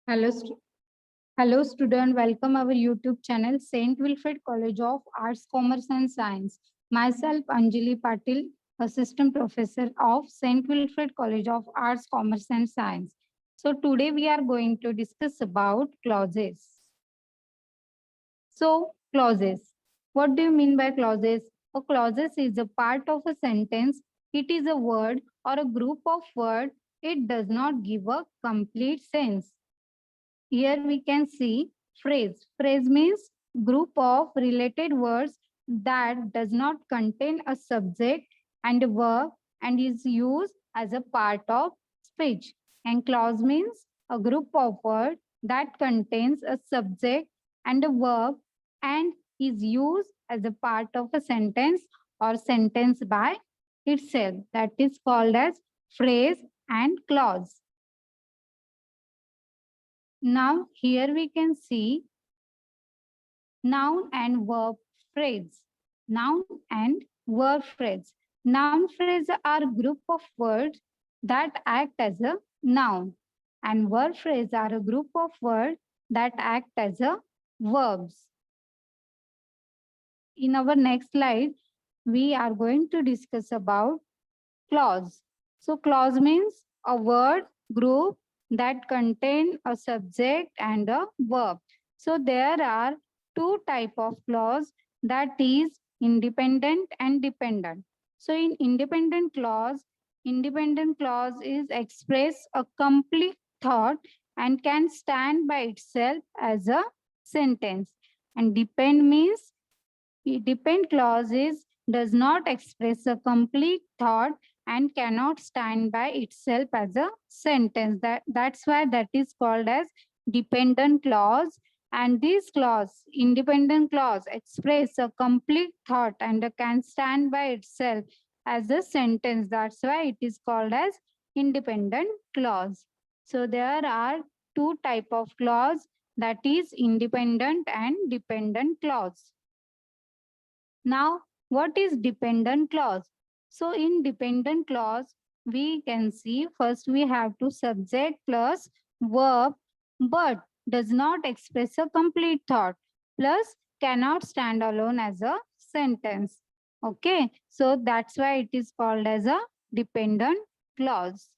Hello, hello student. Welcome our YouTube channel, Saint Wilfred College of Arts, Commerce and Science. Myself, Anjali Patil, Assistant Professor of Saint Wilfred College of Arts, Commerce and Science. So today we are going to discuss about clauses. So clauses. What do you mean by clauses? A clauses is a part of a sentence. It is a word or a group of words. It does not give a complete sense. Here we can see phrase. Phrase means group of related words that does not contain a subject and a verb and is used as a part of speech. And clause means a group of words that contains a subject and a verb and is used as a part of a sentence or sentence by itself. That is called as phrase and clause. Now here we can see noun and verb phrase. Noun and verb phrase. Noun phrase are group of words that act as a noun, and verb phrase are a group of words that act as a verbs. In our next slide, we are going to discuss about clause. So clause means a word group that contain a subject and a verb. So there are two type of clause, that is independent and dependent. So in independent clause is express a complete thought and can stand by itself as a sentence. And depend clause does not express a complete thought and cannot stand by itself as a sentence. That's why that is called as dependent clause. And this clause, independent clause, express a complete thought and can stand by itself as a sentence. That's why it is called as independent clause. So there are two type of clause, that is independent and dependent clause. Now, what is dependent clause? So in dependent clause, we can see first we have to subject plus verb, but does not express a complete thought, plus cannot stand alone as a sentence. Okay, so that's why it is called as a dependent clause.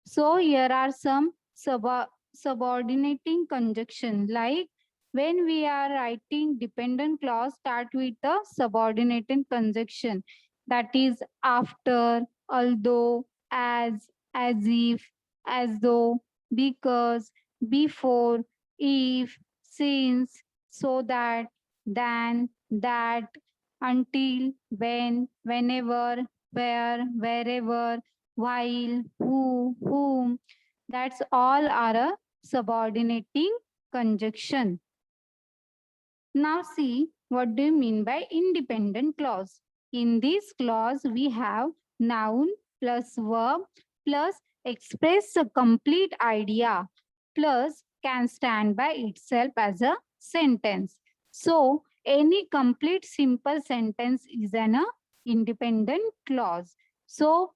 So here are some subordinating conjunction, like when we are writing dependent clause, start with the subordinating conjunction, that is after, although, as if, as though, because, before, if, since, so that, than, that, until, when, whenever, where, wherever, while, who, whom. That's all are a subordinating conjunction. Now see, what do you mean by independent clause? In this clause, we have noun plus verb plus express a complete idea plus can stand by itself as a sentence. So any complete simple sentence is an independent clause. So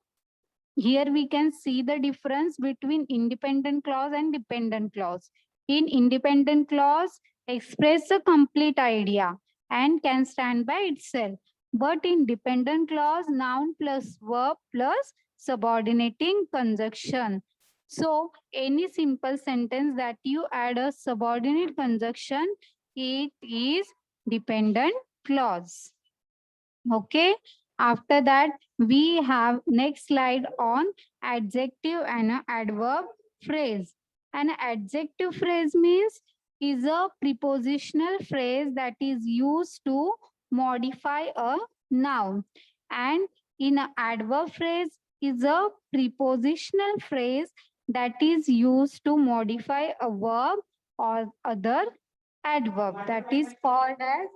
here we can see the difference between independent clause and dependent clause. In independent clause, express a complete idea and can stand by itself. But in dependent clause, noun plus verb plus subordinating conjunction. So any simple sentence that you add a subordinate conjunction, it is dependent clause. Okay. After that, we have next slide on adjective and adverb phrase. An adjective phrase means is a prepositional phrase that is used to modify a noun. And in an adverb phrase is a prepositional phrase that is used to modify a verb or other adverb. That is called as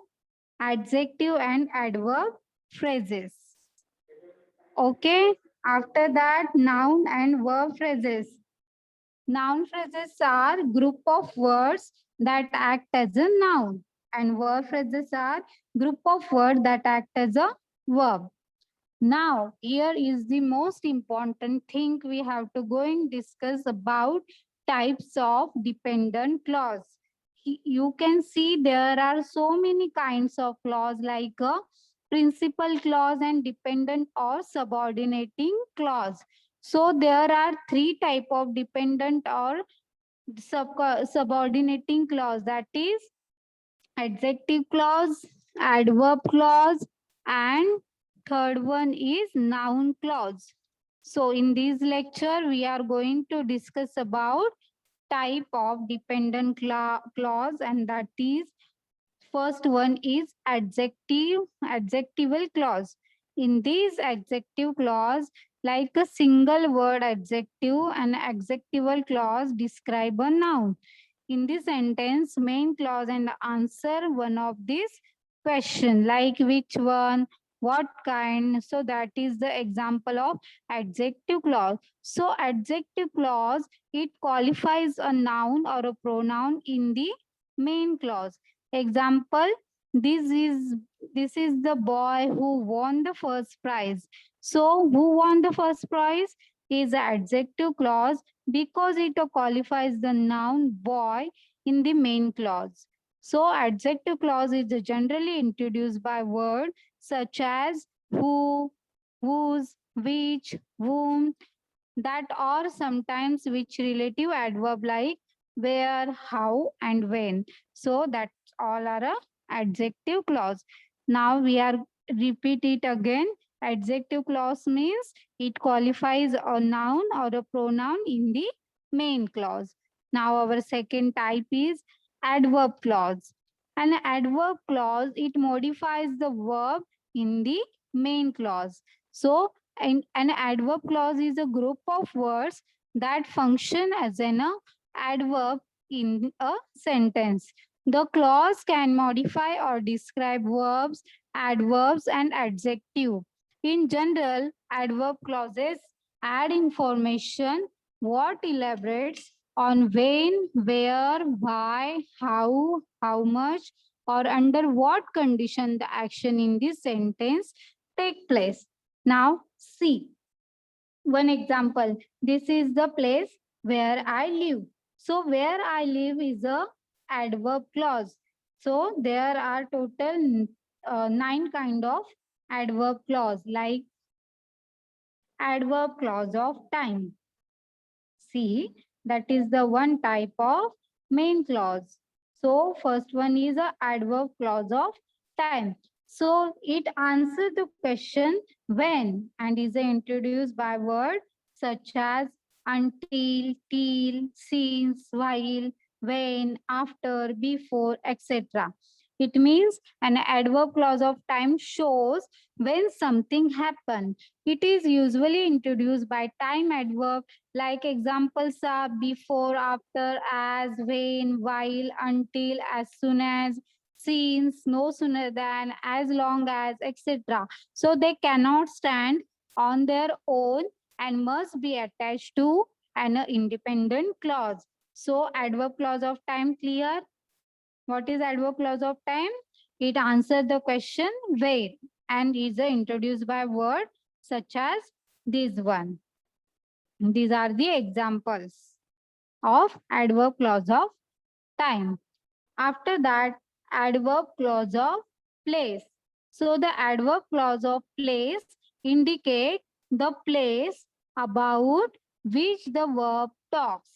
adjective and adverb phrases. Okay, after that, noun and verb phrases. Noun phrases are group of words that act as a noun, and verb phrases are group of words that act as a verb. Now, here is the most important thing we have to go and discuss about types of dependent clause. You can see there are so many kinds of clause like a principal clause and dependent or subordinating clause. So there are three type of dependent or subordinating clause, that is adjective clause, adverb clause, and third one is noun clause. So in this lecture, we are going to discuss about type of dependent clause, and that is first one is adjectival clause. In this adjective clause, like a single word adjective and adjectival clause describe a noun. In this sentence, main clause and answer one of these question like which one, what kind. So that is the example of adjective clause. So adjective clause, it qualifies a noun or a pronoun in the main clause. Example, this is this is the boy who won the first prize. So who won the first prize is the adjective clause because it qualifies the noun boy in the main clause. So adjective clause is generally introduced by words such as who, whose, which, whom, that, or sometimes which relative adverb like where, how, and when. So that all are a adjective clause. Now we are repeat it again. Adjective clause means it qualifies a noun or a pronoun in the main clause. Now our second type is adverb clause. An adverb clause, it modifies the verb in the main clause. So an adverb clause is a group of words that function as an adverb in a sentence. The clause can modify or describe verbs, adverbs, and adjective. In general, adverb clauses add information what elaborates on when, where, why, how much, or under what condition the action in this sentence take place. Now, see one example. This is the place where I live. So, where I live is a adverb clause. So, there are total 9 kind of adverb clause, like adverb clause of time. See, that is the one type of main clause. So, first one is a adverb clause of time. So, it answers the question when and is introduced by word such as until, till, since, while, when, after, before, etc. It means an adverb clause of time shows when something happened. It is usually introduced by time adverb, like examples are before, after, as, when, while, until, as soon as, since, no sooner than, as long as, etc. So they cannot stand on their own and must be attached to an independent clause. So adverb clause of time clear. What is adverb clause of time? It answers the question where and is introduced by word such as this one. These are the examples of adverb clause of time. After that, adverb clause of place. So the adverb clause of place indicate the place about which the verb talks.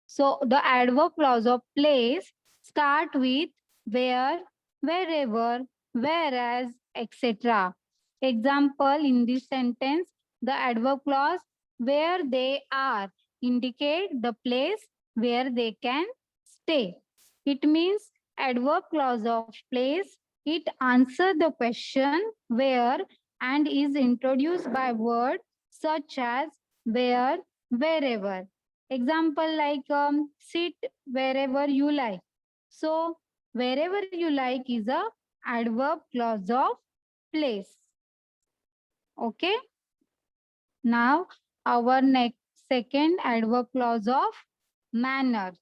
So the adverb clause of place start with where, wherever, whereas, etc. Example in this sentence, the adverb clause where they are indicate the place where they can stay. It means adverb clause of place. It answers the question where and is introduced by word such as where, wherever. Example like sit wherever you like. So wherever you like is a adverb clause of place. Okay. Now our next second adverb clause of manner.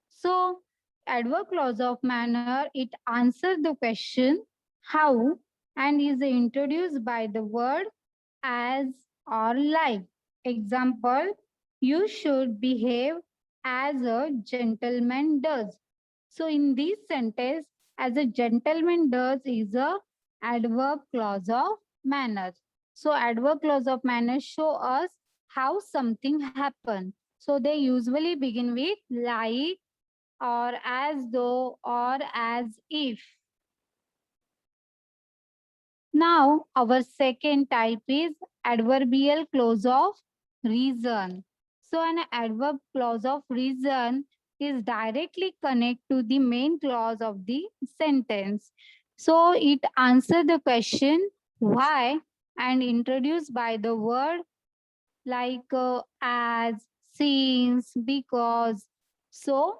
So adverb clause of manner, it answers the question how and is introduced by the word as or like. Example, you should behave as a gentleman does. So in this sentence, as a gentleman does is a adverb clause of manner. So adverb clause of manner show us how something happened. So they usually begin with like or as though or as if. Now, our second type is adverbial clause of reason. So, an adverb clause of reason is directly connected to the main clause of the sentence. So, it answers the question why and introduced by the word like as, since, because. So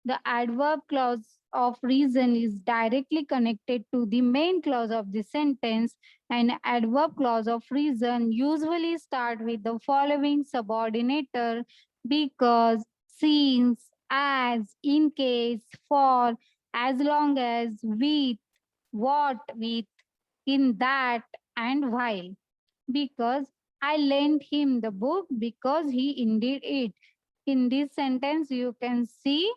the adverb clause of reason is directly connected to the main clause of the sentence, and adverb clause of reason usually start with the following subordinator: because, since, as, in case, for, as long as, with, what, with, in that, and while. Because I lent him the book because he indeed it. In this sentence, you can see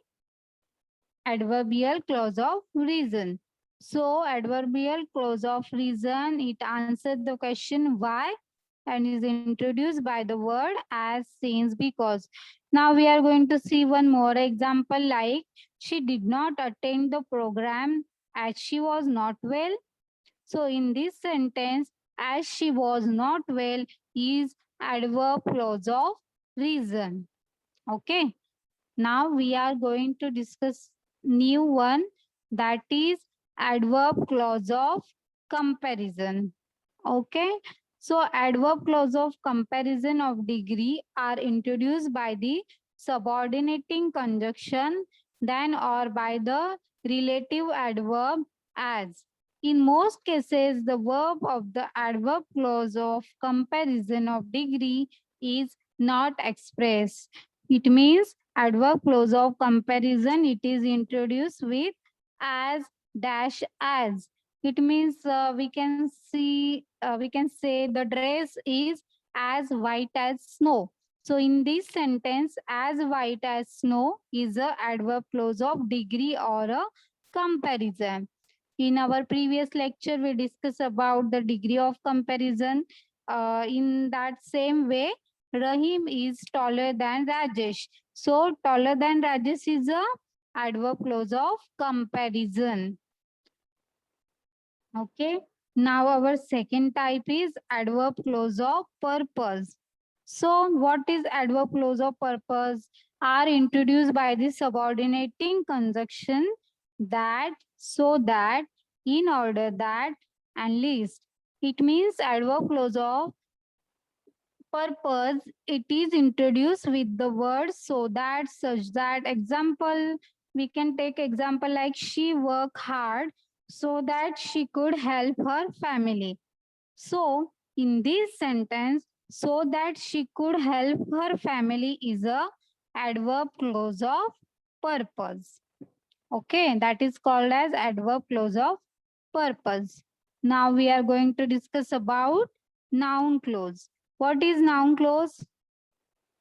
adverbial clause of reason. So, adverbial clause of reason, it answers the question why and is introduced by the word as, since, because. Now, we are going to see one more example like she did not attend the program as she was not well. So in this sentence, as she was not well is adverb clause of reason. Okay. Now we are going to discuss new one, that is adverb clause of comparison. Okay. So adverb clause of comparison of degree are introduced by the subordinating conjunction then or by the relative adverb as. In most cases, the verb of the adverb clause of comparison of degree is not expressed. It means adverb clause of comparison, it is introduced with as dash as. It means we can say the dress is as white as snow. So in this sentence, as white as snow is a adverb clause of degree or a comparison. In our previous lecture, we discussed about the degree of comparison. In that same way, Rahim is taller than Rajesh. So taller than Rajesh is a adverb clause of comparison. Okay. Now our second type is adverb clause of purpose. So what is adverb clause of purpose? Are introduced by the subordinating conjunction that, so that, in order that, and least. It means adverb clause of purpose, it is introduced with the word so that, such that. Example, we can take example like she worked hard so that she could help her family. So in this sentence, so that she could help her family is a adverb clause of purpose. Okay, that is called as adverb clause of purpose. Now we are going to discuss about noun clause. What is noun clause?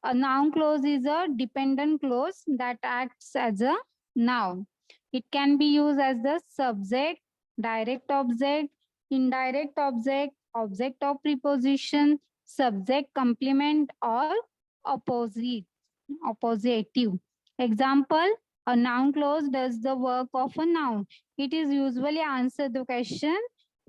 A noun clause is a dependent clause that acts as a noun. It can be used as the subject, direct object, indirect object, object of preposition, subject complement, or opposite, oppositive. Example, a noun clause does the work of a noun. It is usually answer the question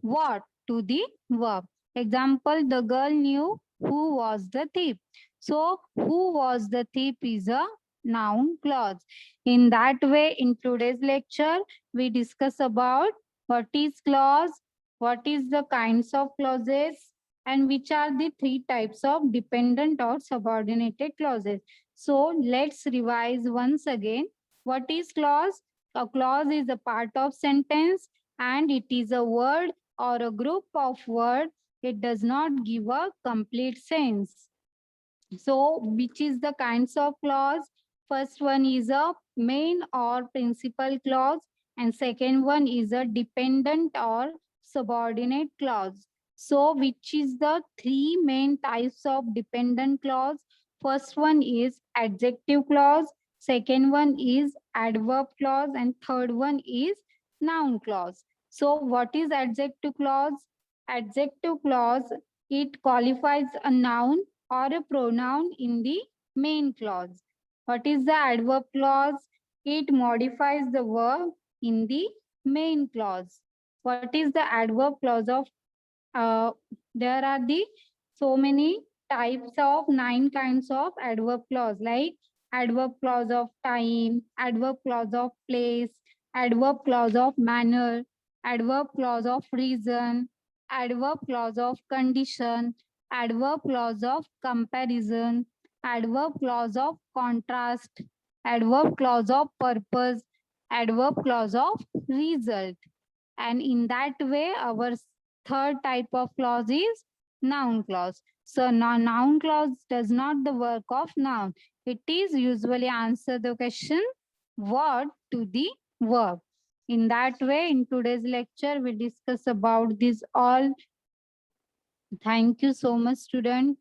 what to the verb. Example, the girl knew who was the thief. So, who was the thief is a noun clause. In that way, in today's lecture, we discuss about what is clause, what is the kinds of clauses, and which are the three types of dependent or subordinated clauses. So, let's revise once again. What is clause? A clause is a part of sentence and it is a word or a group of words. It does not give a complete sense. So, which is the kinds of clause? First one is a main or principal clause, and second one is a dependent or subordinate clause. So, which is the three main types of dependent clause? First one is adjective clause, second one is adverb clause, and third one is noun clause. So what is adjective clause? Adjective clause, it qualifies a noun or a pronoun in the main clause. What is the adverb clause? It modifies the verb in the main clause. What is the adverb clause of uh, there are the so many types of 9 kinds of adverb clause, like adverb clause of time, adverb clause of place, adverb clause of manner, adverb clause of reason, adverb clause of condition, adverb clause of comparison, adverb clause of contrast, adverb clause of purpose, adverb clause of result. And in that way, our third type of clause is noun clause. So noun clause does not the work of noun. It is usually answer the question what to the verb. In that way, in today's lecture, we discuss about this all. Thank you so much, student.